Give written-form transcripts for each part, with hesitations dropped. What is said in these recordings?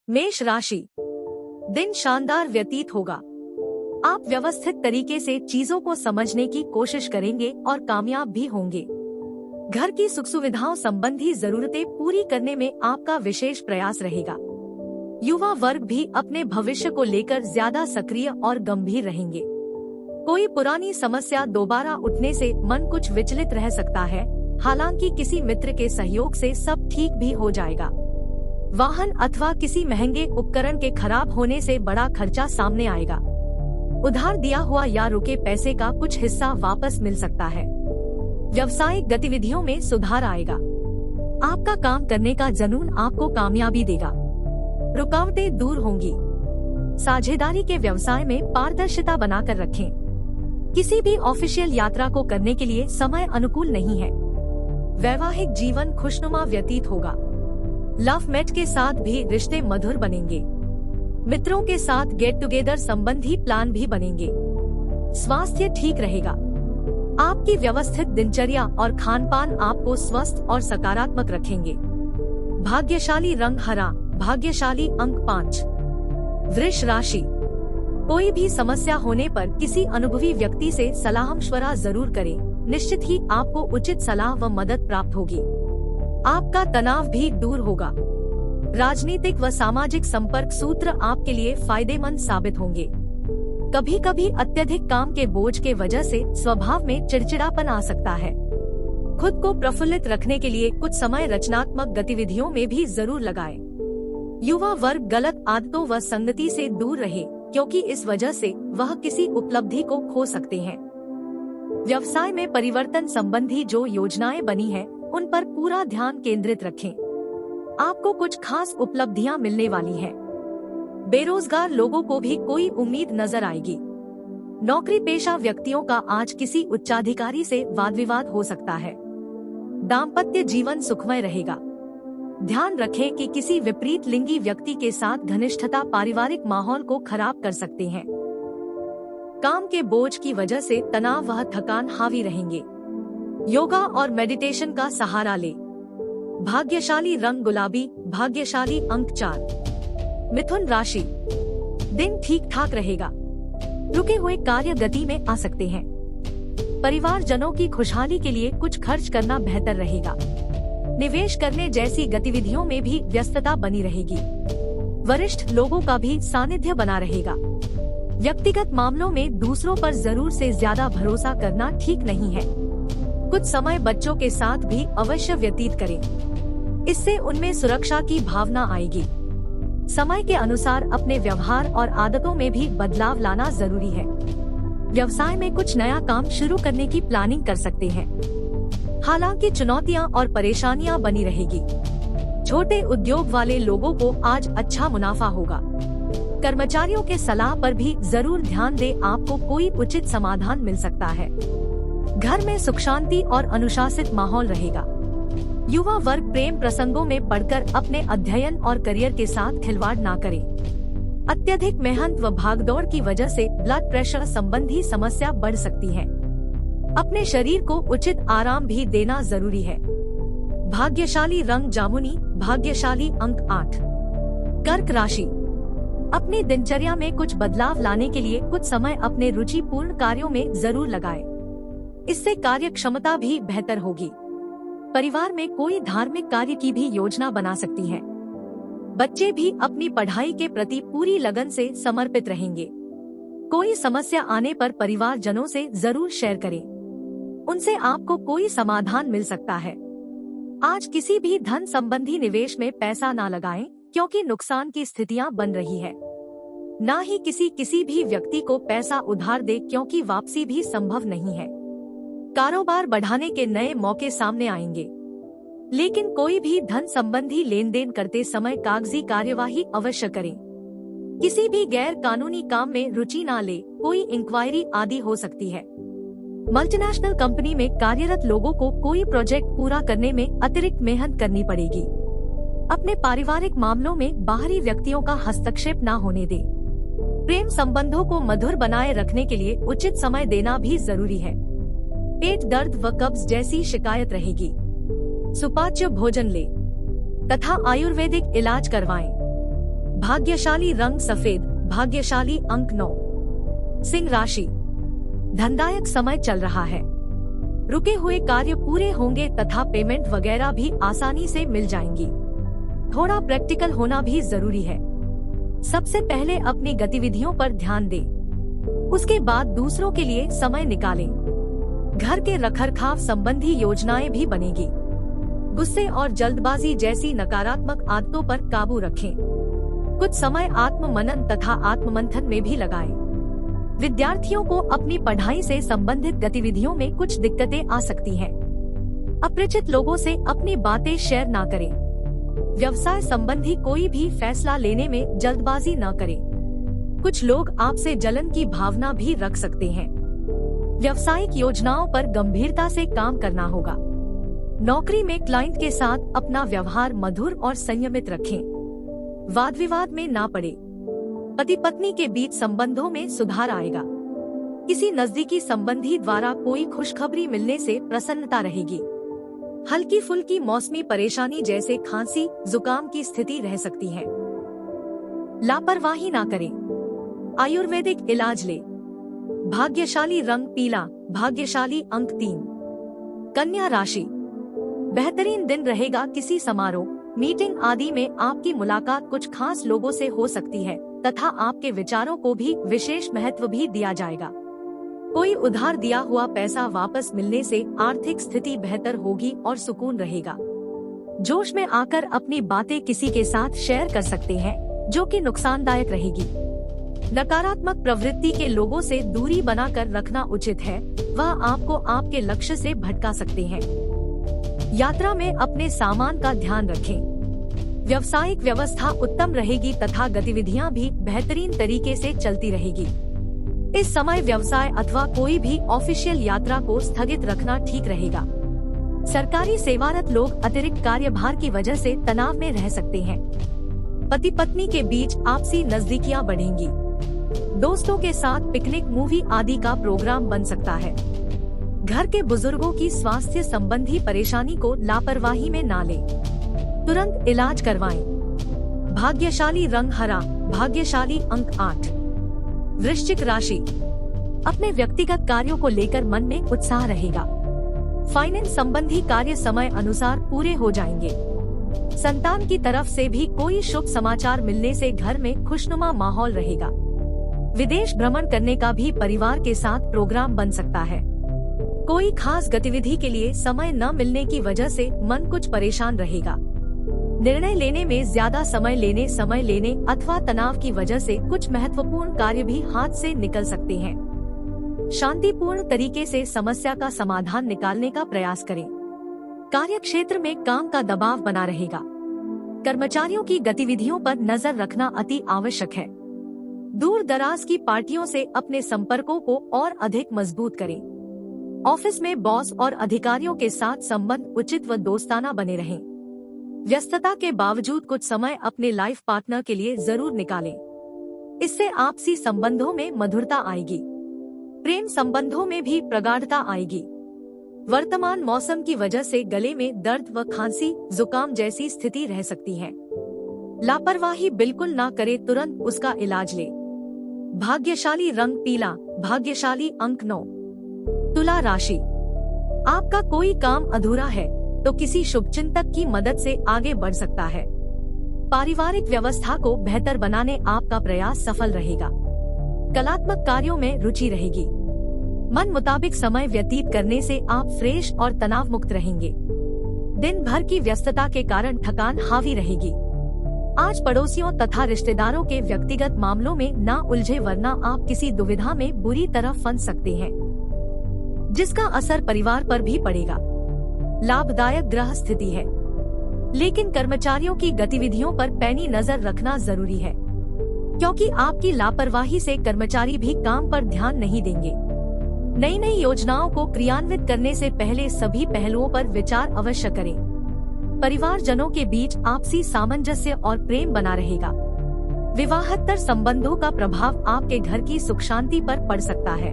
मेष राशि, दिन शानदार व्यतीत होगा। आप व्यवस्थित तरीके से चीजों को समझने की कोशिश करेंगे और कामयाब भी होंगे। घर की सुख सुविधाओं संबंधी जरूरतें पूरी करने में आपका विशेष प्रयास रहेगा। युवा वर्ग भी अपने भविष्य को लेकर ज्यादा सक्रिय और गंभीर रहेंगे। कोई पुरानी समस्या दोबारा उठने से मन कुछ विचलित रह सकता है, हालांकि किसी मित्र के सहयोग से सब ठीक भी हो जाएगा। वाहन अथवा किसी महंगे उपकरण के खराब होने से बड़ा खर्चा सामने आएगा। उधार दिया हुआ या रुके पैसे का कुछ हिस्सा वापस मिल सकता है। व्यावसायिक गतिविधियों में सुधार आएगा। आपका काम करने का जुनून आपको कामयाबी देगा। रुकावटें दूर होंगी। साझेदारी के व्यवसाय में पारदर्शिता बनाकर रखें। किसी भी ऑफिशियल यात्रा को करने के लिए समय अनुकूल नहीं है। वैवाहिक जीवन खुशनुमा व्यतीत होगा। लव मेट के साथ भी रिश्ते मधुर बनेंगे। मित्रों के साथ गेट टुगेदर संबंधी प्लान भी बनेंगे। स्वास्थ्य ठीक रहेगा। आपकी व्यवस्थित दिनचर्या और खान पान आपको स्वस्थ और सकारात्मक रखेंगे। भाग्यशाली रंग हरा, भाग्यशाली अंक 5। वृष राशि, कोई भी समस्या होने पर किसी अनुभवी व्यक्ति से सलाह मशवरा जरूर करें। निश्चित ही आपको उचित सलाह व मदद प्राप्त होगी। आपका तनाव भी दूर होगा। राजनीतिक व सामाजिक संपर्क सूत्र आपके लिए फायदेमंद साबित होंगे। कभी कभी अत्यधिक काम के बोझ के वजह से स्वभाव में चिड़चिड़ापन आ सकता है। खुद को प्रफुल्लित रखने के लिए कुछ समय रचनात्मक गतिविधियों में भी जरूर लगाएं। युवा वर्ग गलत आदतों व संगति से दूर रहे, क्योंकि इस वजह से वह किसी उपलब्धि को खो सकते हैं। व्यवसाय में परिवर्तन संबंधी जो योजनाएं बनी हैं, उन पर पूरा ध्यान केंद्रित रखें। आपको कुछ खास उपलब्धियां मिलने वाली हैं। बेरोजगार लोगों को भी कोई उम्मीद नजर आएगी। नौकरी पेशा व्यक्तियों का आज किसी उच्चाधिकारी से वाद विवाद हो सकता है। दाम्पत्य जीवन सुखमय रहेगा। ध्यान रखें कि किसी विपरीत लिंगी व्यक्ति के साथ घनिष्ठता पारिवारिक माहौल को खराब कर सकते हैं। काम के बोझ की वजह से तनाव व थकान हावी रहेंगे। योगा और मेडिटेशन का सहारा ले। भाग्यशाली रंग गुलाबी, भाग्यशाली अंक 4। मिथुन राशि, दिन ठीक ठाक रहेगा। रुके हुए कार्य गति में आ सकते हैं। परिवारजनों की खुशहाली के लिए कुछ खर्च करना बेहतर रहेगा। निवेश करने जैसी गतिविधियों में भी व्यस्तता बनी रहेगी। वरिष्ठ लोगों का भी सानिध्य बना रहेगा। व्यक्तिगत मामलों में दूसरों पर जरूर से ज्यादा भरोसा करना ठीक नहीं है। कुछ समय बच्चों के साथ भी अवश्य व्यतीत करें। इससे उनमें सुरक्षा की भावना आएगी। समय के अनुसार अपने व्यवहार और आदतों में भी बदलाव लाना जरूरी है। व्यवसाय में कुछ नया काम शुरू करने की प्लानिंग कर सकते हैं। हालांकि चुनौतियां और परेशानियां बनी रहेगी। छोटे उद्योग वाले लोगों को आज अच्छा मुनाफा होगा। कर्मचारियों के सलाह पर भी जरूर ध्यान दें, आपको कोई उचित समाधान मिल सकता है। घर में सुख शांति और अनुशासित माहौल रहेगा। युवा वर्ग प्रेम प्रसंगों में पड़कर अपने अध्ययन और करियर के साथ खिलवाड़ ना करें। अत्यधिक मेहनत व भागदौड़ की वजह से ब्लड प्रेशर संबंधी समस्या बढ़ सकती है। अपने शरीर को उचित आराम भी देना जरूरी है। भाग्यशाली रंग जामुनी, भाग्यशाली अंक 8। कर्क राशि, अपनी दिनचर्या में कुछ बदलाव लाने के लिए कुछ समय अपने रुचिपूर्ण कार्यों में जरूर लगाएं। इससे कार्य क्षमता भी बेहतर होगी। परिवार में कोई धार्मिक कार्य की भी योजना बना सकती है। बच्चे भी अपनी पढ़ाई के प्रति पूरी लगन से समर्पित रहेंगे। कोई समस्या आने पर परिवारजनों से जरूर शेयर करें। उनसे आपको कोई समाधान मिल सकता है। आज किसी भी धन संबंधी निवेश में पैसा ना लगाएं, क्योंकि नुकसान की स्थितियां बन रही है। ना ही किसी भी व्यक्ति को पैसा उधार दे, क्योंकि वापसी भी संभव नहीं है। कारोबार बढ़ाने के नए मौके सामने आएंगे। लेकिन कोई भी धन संबंधी लेन देन करते समय कागजी कार्यवाही अवश्य करें। किसी भी गैर कानूनी काम में रुचि ना ले, कोई इंक्वायरी आदि हो सकती है। मल्टीनेशनल कंपनी में कार्यरत लोगों को कोई प्रोजेक्ट पूरा करने में अतिरिक्त मेहनत करनी पड़ेगी। अपने पारिवारिक मामलों में बाहरी व्यक्तियों का हस्तक्षेप न होने दें। प्रेम संबंधों को मधुर बनाए रखने के लिए उचित समय देना भी जरूरी है। पेट दर्द व कब्ज जैसी शिकायत रहेगी। सुपाच्य भोजन ले तथा आयुर्वेदिक इलाज करवाएं। भाग्यशाली रंग सफेद, भाग्यशाली अंक 9। सिंह राशि, धनदायक समय चल रहा है। रुके हुए कार्य पूरे होंगे तथा पेमेंट वगैरह भी आसानी से मिल जाएंगी। थोड़ा प्रैक्टिकल होना भी जरूरी है। सबसे पहले अपनी गतिविधियों पर ध्यान दें, उसके बाद दूसरों के लिए समय निकालें। घर के रखरखाव संबंधी योजनाएं भी बनेगी। गुस्से और जल्दबाजी जैसी नकारात्मक आदतों पर काबू रखें। कुछ समय आत्म मनन तथा आत्ममंथन में भी लगाएं। विद्यार्थियों को अपनी पढ़ाई से संबंधित गतिविधियों में कुछ दिक्कतें आ सकती हैं। अपरिचित लोगों से अपनी बातें शेयर ना करें। व्यवसाय संबंधी कोई भी फैसला लेने में जल्दबाजी न करें। कुछ लोग आपसे जलन की भावना भी रख सकते हैं। व्यावसायिक योजनाओं पर गंभीरता से काम करना होगा। नौकरी में क्लाइंट के साथ अपना व्यवहार मधुर और संयमित रखें। वाद विवाद में ना पड़े। पति पत्नी के बीच संबंधों में सुधार आएगा। किसी नजदीकी संबंधी द्वारा कोई खुशखबरी मिलने से प्रसन्नता रहेगी। हल्की फुल्की मौसमी परेशानी जैसे खांसी, जुकाम की स्थिति रह सकती है। लापरवाही ना करें। आयुर्वेदिक इलाज ले। भाग्यशाली रंग पीला, भाग्यशाली अंक 3। कन्या राशि, बेहतरीन दिन रहेगा। किसी समारोह, मीटिंग आदि में आपकी मुलाकात कुछ खास लोगों से हो सकती है तथा आपके विचारों को भी विशेष महत्व भी दिया जाएगा। कोई उधार दिया हुआ पैसा वापस मिलने से आर्थिक स्थिति बेहतर होगी और सुकून रहेगा। जोश में आकर अपनी बातें किसी के साथ शेयर कर सकते हैं, जो कि नुकसानदायक रहेगी। नकारात्मक प्रवृत्ति के लोगों से दूरी बनाकर रखना उचित है, वह आपको आपके लक्ष्य से भटका सकते हैं। यात्रा में अपने सामान का ध्यान रखें। व्यावसायिक व्यवस्था उत्तम रहेगी तथा गतिविधियां भी बेहतरीन तरीके से चलती रहेगी। इस समय व्यवसाय अथवा कोई भी ऑफिशियल यात्रा को स्थगित रखना ठीक रहेगा। सरकारी सेवारत लोग अतिरिक्त कार्यभार की वजह से तनाव में रह सकते हैं। पति पत्नी के बीच आपसी नजदीकियां बढ़ेंगी। दोस्तों के साथ पिकनिक, मूवी आदि का प्रोग्राम बन सकता है। घर के बुजुर्गों की स्वास्थ्य संबंधी परेशानी को लापरवाही में ना लें। तुरंत इलाज करवाएं। भाग्यशाली रंग हरा, भाग्यशाली अंक 8। वृश्चिक राशि, अपने व्यक्तिगत कार्यों को लेकर मन में उत्साह रहेगा। फाइनेंस संबंधी कार्य समय अनुसार पूरे हो जाएंगे। संतान की तरफ से भी कोई शुभ समाचार मिलने से घर में खुशनुमा माहौल रहेगा। विदेश भ्रमण करने का भी परिवार के साथ प्रोग्राम बन सकता है। कोई खास गतिविधि के लिए समय न मिलने की वजह से मन कुछ परेशान रहेगा। निर्णय लेने में ज्यादा समय लेने अथवा तनाव की वजह से कुछ महत्वपूर्ण कार्य भी हाथ से निकल सकते हैं। शांतिपूर्ण तरीके से समस्या का समाधान निकालने का प्रयास करें। कार्य क्षेत्र में काम का दबाव बना रहेगा। कर्मचारियों की गतिविधियों पर नजर रखना अति आवश्यक है। दूर दराज की पार्टियों से अपने संपर्कों को और अधिक मजबूत करें। ऑफिस में बॉस और अधिकारियों के साथ संबंध उचित व दोस्ताना बने रहें। व्यस्तता के बावजूद कुछ समय अपने लाइफ पार्टनर के लिए जरूर निकालें। इससे आपसी संबंधों में मधुरता आएगी। प्रेम संबंधों में भी प्रगाढ़ता आएगी। वर्तमान मौसम की वजह से गले में दर्द व खांसी, जुकाम जैसी स्थिति रह सकती है। लापरवाही बिल्कुल ना करे, तुरंत उसका इलाज ले। भाग्यशाली रंग पीला, भाग्यशाली अंक 9। तुला राशि, आपका कोई काम अधूरा है तो किसी शुभचिंतक की मदद से आगे बढ़ सकता है। पारिवारिक व्यवस्था को बेहतर बनाने आपका प्रयास सफल रहेगा। कलात्मक कार्यों में रुचि रहेगी। मन मुताबिक समय व्यतीत करने से आप फ्रेश और तनाव मुक्त रहेंगे। दिन भर की व्यस्तता के कारण थकान हावी रहेगी। आज पड़ोसियों तथा रिश्तेदारों के व्यक्तिगत मामलों में ना उलझे, वरना आप किसी दुविधा में बुरी तरह फंस सकते हैं, जिसका असर परिवार पर भी पड़ेगा। लाभदायक ग्रह स्थिति है, लेकिन कर्मचारियों की गतिविधियों पर पैनी नजर रखना जरूरी है, क्योंकि आपकी लापरवाही से कर्मचारी भी काम पर ध्यान नहीं देंगे। नई योजनाओं को क्रियान्वित करने से पहले सभी पहलुओं पर विचार अवश्य करें। परिवारजनों के बीच आपसी सामंजस्य और प्रेम बना रहेगा। विवाहेतर संबंधों का प्रभाव आपके घर की सुख शांति पर पड़ सकता है।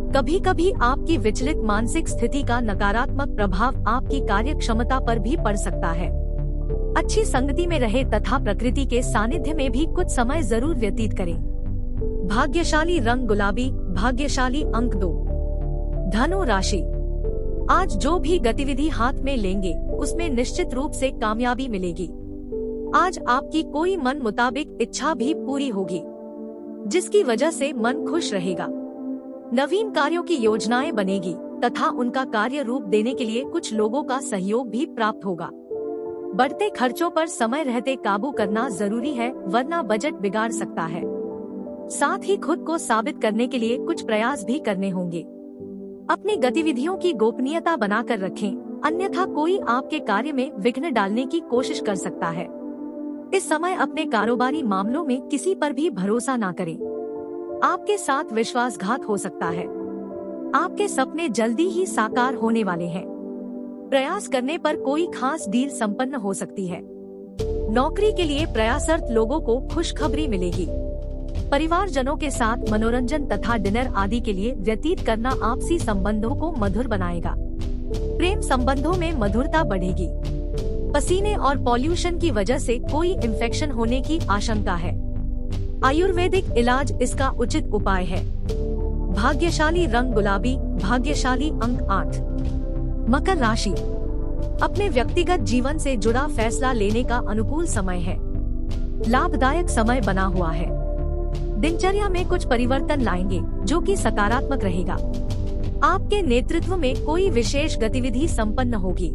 कभी कभी आपकी विचलित मानसिक स्थिति का नकारात्मक प्रभाव आपकी कार्य क्षमता पर भी पड़ सकता है। अच्छी संगति में रहे तथा प्रकृति के सानिध्य में भी कुछ समय जरूर व्यतीत करें। भाग्यशाली रंग गुलाबी, भाग्यशाली अंक 2। धनु राशि, आज जो भी गतिविधि हाथ में लेंगे उसमें निश्चित रूप से कामयाबी मिलेगी। आज आपकी कोई मन मुताबिक इच्छा भी पूरी होगी, जिसकी वजह से मन खुश रहेगा। नवीन कार्यों की योजनाएं बनेगी तथा उनका कार्य रूप देने के लिए कुछ लोगों का सहयोग भी प्राप्त होगा। बढ़ते खर्चों पर समय रहते काबू करना जरूरी है, वरना बजट बिगाड़ सकता है। साथ ही खुद को साबित करने के लिए कुछ प्रयास भी करने होंगे। अपनी गतिविधियों की गोपनीयता बनाकर रखें, अन्यथा कोई आपके कार्य में विघ्न डालने की कोशिश कर सकता है। इस समय अपने कारोबारी मामलों में किसी पर भी भरोसा ना करें। आपके साथ विश्वासघात हो सकता है। आपके सपने जल्दी ही साकार होने वाले हैं। प्रयास करने पर कोई खास डील संपन्न हो सकती है। नौकरी के लिए प्रयासरत लोगों को खुशखबरी मिलेगी। परिवारजनों के साथ मनोरंजन तथा डिनर आदि के लिए व्यतीत करना आपसी संबंधों को मधुर बनाएगा। प्रेम संबंधों में मधुरता बढ़ेगी। पसीने और पॉल्यूशन की वजह से कोई इन्फेक्शन होने की आशंका है। आयुर्वेदिक इलाज इसका उचित उपाय है। भाग्यशाली रंग गुलाबी, भाग्यशाली अंक 8। मकर राशि, अपने व्यक्तिगत जीवन से जुड़ा फैसला लेने का अनुकूल समय है। लाभदायक समय बना हुआ है। दिनचर्या में कुछ परिवर्तन लाएंगे जो कि सकारात्मक रहेगा। आपके नेतृत्व में कोई विशेष गतिविधि संपन्न होगी।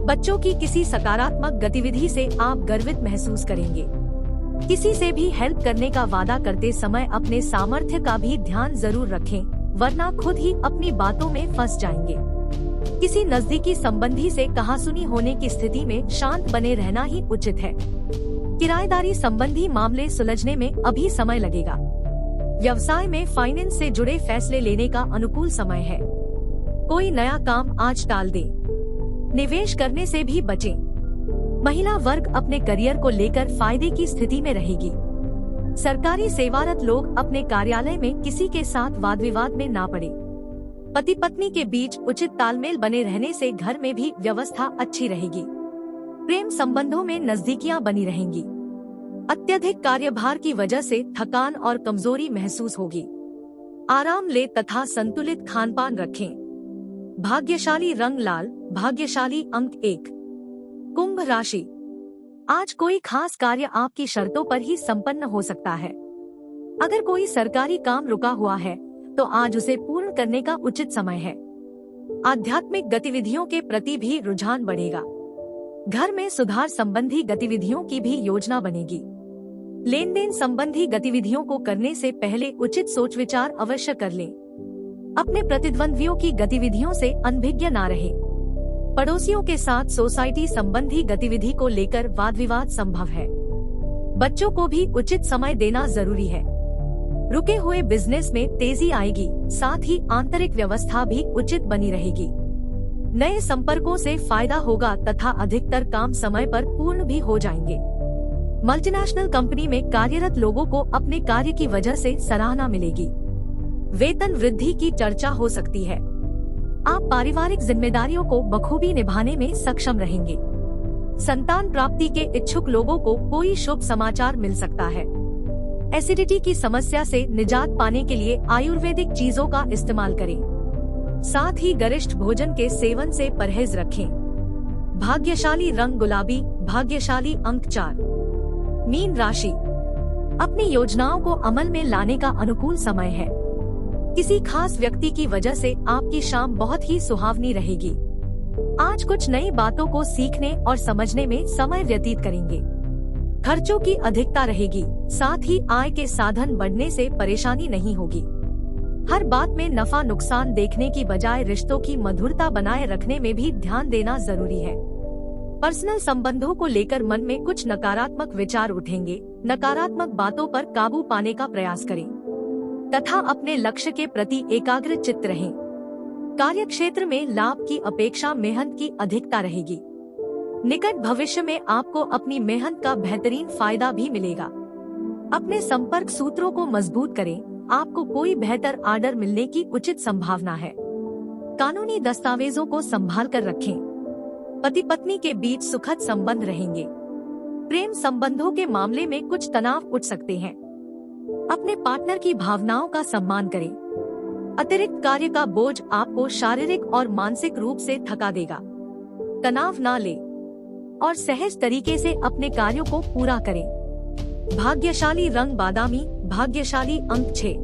बच्चों की किसी सकारात्मक गतिविधि से आप गर्वित महसूस करेंगे। किसी से भी हेल्प करने का वादा करते समय अपने सामर्थ्य का भी ध्यान जरूर रखें, वरना खुद ही अपनी बातों में फंस जाएंगे। किसी नजदीकी संबंधी से कहासुनी होने की स्थिति में शांत बने रहना ही उचित है। किराएदारी संबंधी मामले सुलझने में अभी समय लगेगा। व्यवसाय में फाइनेंस से जुड़े फैसले लेने का अनुकूल समय है। कोई नया काम आज टाल दें। निवेश करने से भी बचें। महिला वर्ग अपने करियर को लेकर फायदे की स्थिति में रहेगी। सरकारी सेवारत लोग अपने कार्यालय में किसी के साथ वाद विवाद में ना पड़े। पति पत्नी के बीच उचित तालमेल बने रहने से घर में भी व्यवस्था अच्छी रहेगी। प्रेम संबंधों में नजदीकियां बनी रहेंगी। अत्यधिक कार्यभार की वजह से थकान और कमजोरी महसूस होगी। आराम ले तथा संतुलित खानपान रखें। भाग्यशाली रंग लाल, भाग्यशाली अंक 1। कुंभ राशि, आज कोई खास कार्य आपकी शर्तों पर ही संपन्न हो सकता है। अगर कोई सरकारी काम रुका हुआ है तो आज उसे पूर्ण करने का उचित समय है। आध्यात्मिक गतिविधियों के प्रति भी रुझान बढ़ेगा। घर में सुधार संबंधी गतिविधियों की भी योजना बनेगी। लेन देन संबंधी गतिविधियों को करने से पहले उचित सोच विचार अवश्य कर लें। अपने प्रतिद्वंद्वियों की गतिविधियों से अनभिज्ञ ना रहें। पड़ोसियों के साथ सोसाइटी संबंधी गतिविधि को लेकर वाद विवाद संभव है। बच्चों को भी उचित समय देना जरूरी है। रुके हुए बिजनेस में तेजी आएगी, साथ ही आंतरिक व्यवस्था भी उचित बनी रहेगी। नए संपर्कों से फायदा होगा तथा अधिकतर काम समय पर पूर्ण भी हो जाएंगे। मल्टीनेशनल कंपनी में कार्यरत लोगों को अपने कार्य की वजह से सराहना मिलेगी। वेतन वृद्धि की चर्चा हो सकती है। आप पारिवारिक जिम्मेदारियों को बखूबी निभाने में सक्षम रहेंगे। संतान प्राप्ति के इच्छुक लोगों को कोई शुभ समाचार मिल सकता है। एसिडिटी की समस्या से निजात पाने के लिए आयुर्वेदिक चीजों का इस्तेमाल करें। साथ ही गरिष्ठ भोजन के सेवन से परहेज रखें। भाग्यशाली रंग गुलाबी, भाग्यशाली अंक 4। मीन राशि, अपनी योजनाओं को अमल में लाने का अनुकूल समय है। किसी खास व्यक्ति की वजह से आपकी शाम बहुत ही सुहावनी रहेगी। आज कुछ नई बातों को सीखने और समझने में समय व्यतीत करेंगे। खर्चों की अधिकता रहेगी, साथ ही आय के साधन बढ़ने से परेशानी नहीं होगी। हर बात में नफा नुकसान देखने की बजाय रिश्तों की मधुरता बनाए रखने में भी ध्यान देना जरूरी है। पर्सनल संबंधों को लेकर मन में कुछ नकारात्मक विचार उठेंगे। नकारात्मक बातों पर काबू पाने का प्रयास करें तथा अपने लक्ष्य के प्रति एकाग्र चित्त रहें। कार्य क्षेत्र में लाभ की अपेक्षा मेहनत की अधिकता रहेगी। निकट भविष्य में आपको अपनी मेहनत का बेहतरीन फायदा भी मिलेगा। अपने संपर्क सूत्रों को मजबूत करें, आपको कोई बेहतर ऑर्डर मिलने की उचित संभावना है। कानूनी दस्तावेजों को संभाल कर रखें। पति पत्नी के बीच सुखद संबंध रहेंगे। प्रेम संबंधों के मामले में कुछ तनाव उठ सकते हैं। अपने पार्टनर की भावनाओं का सम्मान करें। अतिरिक्त कार्य का बोझ आपको शारीरिक और मानसिक रूप से थका देगा। तनाव ना लें और सहज तरीके से अपने कार्यों को पूरा करें। भाग्यशाली रंग बादामी, भाग्यशाली अंक 6।